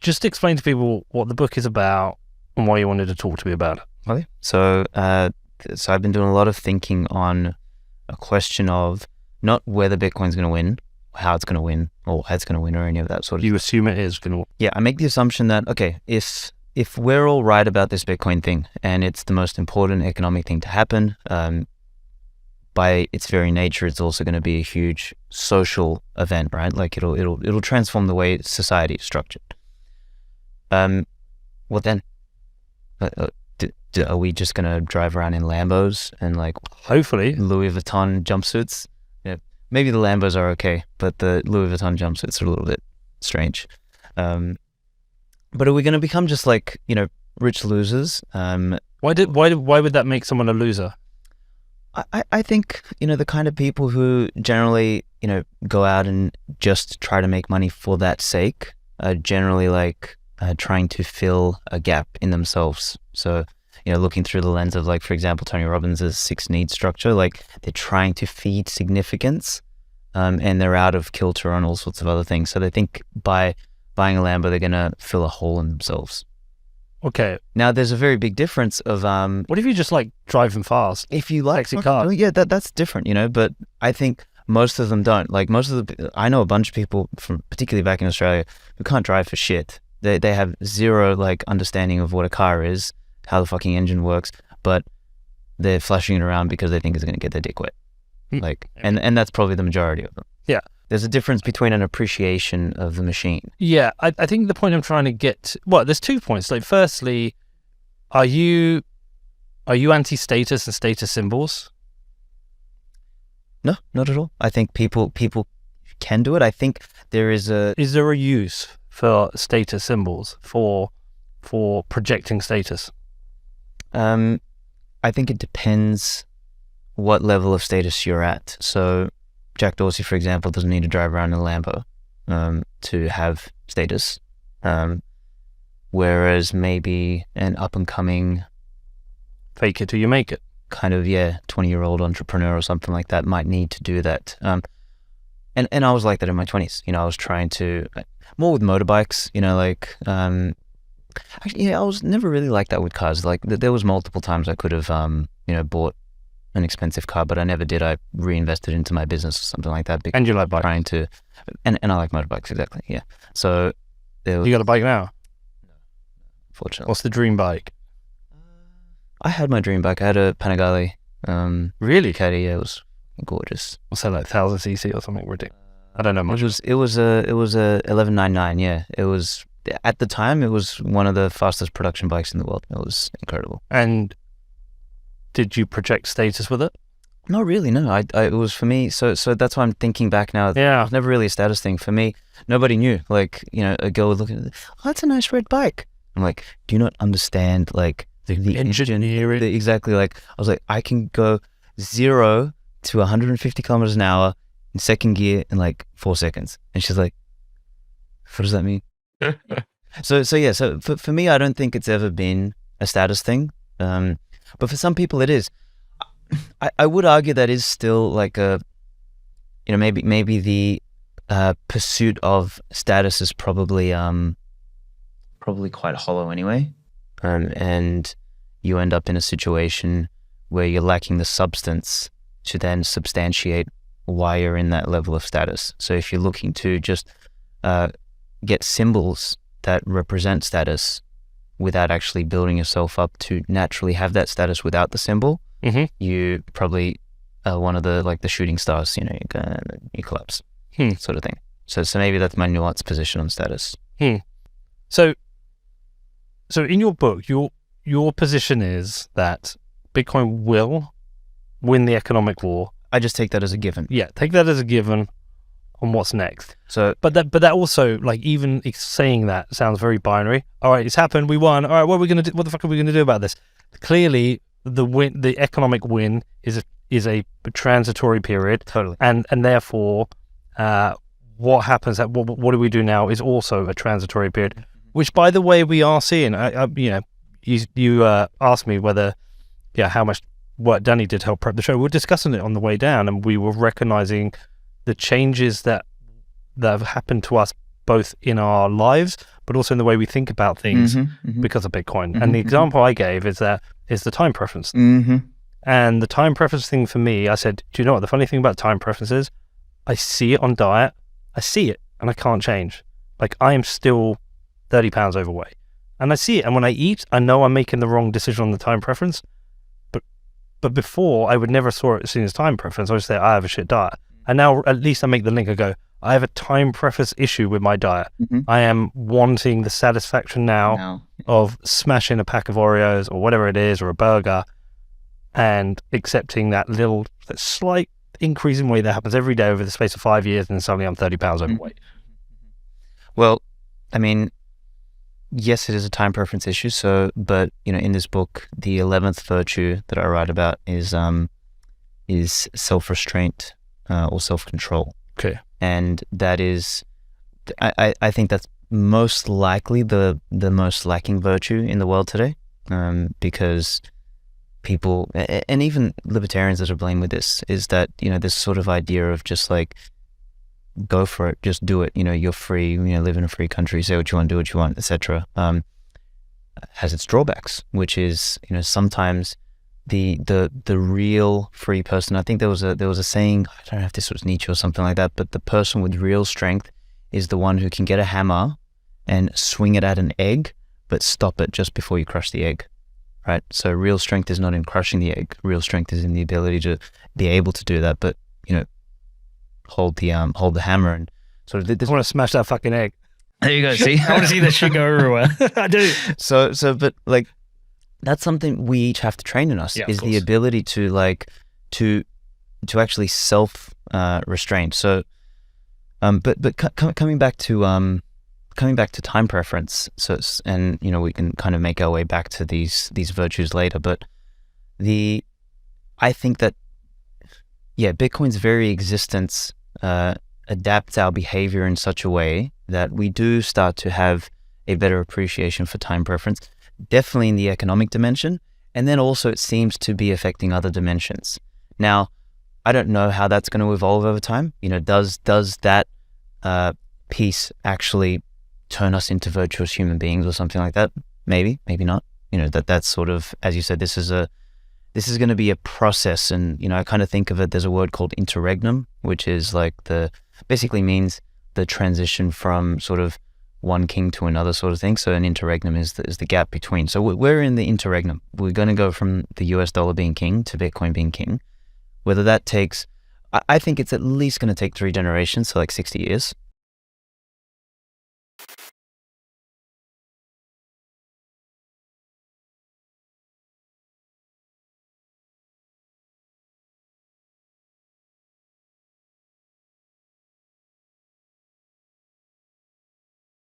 just explain to people what the book is about and why you wanted to talk to me about it. Okay. So I've been doing a lot of thinking on a question of not whether Bitcoin's going to win, how it's going to win, or how it's going to win, or any of that sort of You assume it is going to. Yeah, I make the assumption that, okay, if we're all right about this Bitcoin thing and it's the most important economic thing to happen, by its very nature, it's also going to be a huge social event, right? Like it'll transform the way society is structured. What then? Are we just going to drive around in Lambos and like Hopefully. Louis Vuitton jumpsuits? Yeah, maybe the Lambos are okay, but the Louis Vuitton jumpsuits are a little bit strange. But are we going to become just like, rich losers? Why would that make someone a loser? I think, the kind of people who generally, go out and just try to make money for that sake are generally like trying to fill a gap in themselves. So, looking through the lens of like, for example, Tony Robbins' 6 needs structure, like they're trying to feed significance and they're out of kilter on all sorts of other things. So they think by buying a Lambo, they're going to fill a hole in themselves. Okay. Now, there's a very big difference of... what if you just like driving fast? If you like... Sexy car. Yeah, that's different, but I think most of them don't. Like I know a bunch of people, from particularly back in Australia, who can't drive for shit. They have zero like understanding of what a car is, how the fucking engine works, but they're flashing it around because they think it's going to get their dick wet. And that's probably the majority of them. Yeah. There's a difference between an appreciation of the machine. Yeah, I think the point I'm trying to get... Well, there's 2 points. Like, firstly, are you anti-status and status symbols? No, not at all. I think people can do it. I think there is a... Is there a use for status symbols, for projecting status? I think it depends what level of status you're at. So Jack Dorsey, for example, doesn't need to drive around in a Lambo to have status. Whereas maybe an up-and-coming... Fake it till you make it. Kind of, 20-year-old entrepreneur or something like that might need to do that. And I was like that in my 20s. I was trying to... More with motorbikes, actually, I was never really like that with cars. Like, there was multiple times I could have, bought an expensive car, but I never did. I reinvested into my business or something like that. And you like bikes? Trying to... And I like motorbikes, exactly, yeah. So... You got a bike now? No, unfortunately. What's the dream bike? I had my dream bike. I had a Panigale. Really? Caddy, yeah, it was gorgeous. What's that, like 1000cc or something ridiculous? I don't know much. It was a 1199. Yeah, it was at the time. It was one of the fastest production bikes in the world. It was incredible. And did you project status with it? Not really. No, it was for me. So that's why I'm thinking back now. Yeah, it was never really a status thing for me. Nobody knew. Like, a girl would look at it. Oh, that's a nice red bike. I'm like, do you not understand like the engineering? Exactly. Like, I was like, I can go 0 to 150 kilometers an hour in second gear in like 4 seconds. And she's like, what does that mean? So for me, I don't think it's ever been a status thing. But for some people it is. I would argue that is still like a, maybe the pursuit of status is probably quite hollow anyway. And you end up in a situation where you're lacking the substance to then substantiate why you're in that level of status. So if you're looking to just get symbols that represent status without actually building yourself up to naturally have that status without the symbol, you probably are one of the shooting stars, you collapse, sort of thing. So maybe that's my nuanced position on status. So in your book, your position is that Bitcoin will win the economic war. I just take that as a given. Yeah, take that as a given on what's next. So, but that also, like, even saying that sounds very binary. All right, it's happened, we won. All right, what are we gonna do? What the fuck are we gonna do about this? Clearly, the economic win is a transitory period. Totally. And therefore, what happens? What do we do now? Is also a transitory period. Which, by the way, we are seeing. You asked me whether, how much work Danny did help prep the show. We were discussing it on the way down, and we were recognizing the changes that have happened to us both in our lives, but also in the way we think about things because of Bitcoin. And the example I gave is the time preference. And the time preference thing for me, I said, do you know what the funny thing about time preference is? I see it on diet. I see it and I can't change. Like, I am still 30 pounds overweight. And I see it. And when I eat, I know I'm making the wrong decision on the time preference. But before, I would never saw it as soon as time preference. I would say, I have a shit diet. And now at least I make the link. I go, I have a time preference issue with my diet. I am wanting the satisfaction now of smashing a pack of Oreos or whatever it is, or a burger, and accepting that slight increase in weight that happens every day over the space of 5 years, and then suddenly I'm 30 pounds overweight. Well, I mean, yes, it is a time preference issue. So, but in this book, the 11th virtue that I write about is self-restraint or self-control. Okay. And that is, I think that's most likely the most lacking virtue in the world today, because people, and even libertarians that are blamed with this, is that this sort of idea of just like, go for it, just do it, you're free, live in a free country, say what you want, do what you want, etc. Has its drawbacks, which is sometimes the real free person. I think there was a saying, I don't know if this was Nietzsche or something like that, but the person with real strength is the one who can get a hammer and swing it at an egg, but stop it just before you crush the egg, right? So real strength is not in crushing the egg. Real strength is in the ability to be able to do that, but hold the hammer and sort of. I want to smash that fucking egg. There you go. See, I want to see that shit go everywhere. I do. So, but like, that's something we each have to train in us, is the ability to to actually self restrain. So, but coming back to time preference. So, and we can kind of make our way back to these virtues later. But I think that Bitcoin's very existence adapts our behavior in such a way that we do start to have a better appreciation for time preference, definitely in the economic dimension, and then also it seems to be affecting other dimensions. Now, I don't know how that's going to evolve over time. Does that piece actually turn us into virtuous human beings or something like that? Maybe not. That's sort of, as you said, this is going to be a process, and I kind of think of it. There's a word called interregnum, which is like basically means the transition from sort of one king to another sort of thing. So an interregnum is the gap between. So we're in the interregnum. We're going to go from the US dollar being king to Bitcoin being king. Whether that takes, I think it's at least going to take 3 generations, so like 60 years.